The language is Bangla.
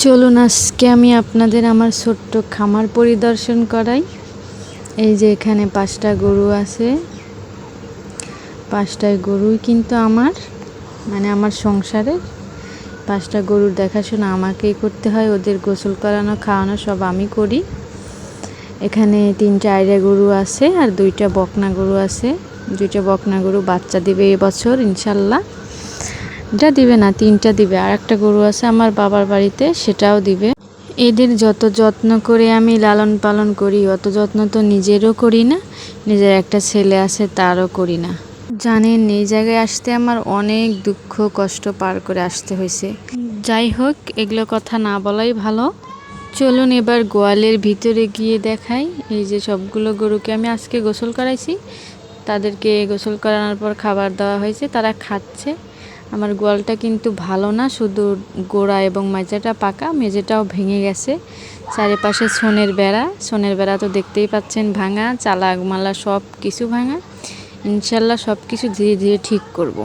চলুন আজকে আমি আপনাদের আমার ছোট্ট খামার পরিদর্শন করাই। এই যে এখানে 5টা গরু আছে। 5টাই গরুই কিন্তু আমার আমার সংসারের। 5টা গরুর দেখাশোনা আমাকেই করতে হয়, ওদের গোসল করানো খাওয়ানো সব আমি করি। এখানে 3টা আইড়া গরু আছে আর 2টা বকনা গরু আছে। 2টা বকনা গরু বাচ্চা দিবে এবছর ইনশাল্লাহ। এটা দিবে না, 3টা দিবে। আর একটা গরু আছে আমার বাবার বাড়িতে, সেটাও দিবে। এদের যত যত্ন করে আমি লালন পালন করি অত যত্ন তো নিজেরও করি না, নিজের একটা ছেলে আছে তারও করি না। জানেন এই জায়গায় আসতে আমার অনেক দুঃখ কষ্ট পার করে আসতে হয়েছে। যাই হোক, এগুলো কথা না বলাই ভালো। চলুন এবার গোয়ালের ভিতরে গিয়ে দেখাই। এই যে সবগুলো গরুকে আমি আজকে গোসল করাইছি, তাদেরকে গোসল করানোর পর খাবার দেওয়া হয়েছে, তারা খাচ্ছে। আমার গোয়ালটা কিন্তু ভালো না, শুধু গোড়া এবং মাজাটা পাকা, মেঝেটাও ভেঙে গেছে। চারিপাশে সোনের বেড়া তো দেখতেই পাচ্ছেন ভাঙা, চালা মালা সব কিছু ভাঙা। ইনশাল্লাহ সব কিছু ধীরে ধীরে ঠিক করব।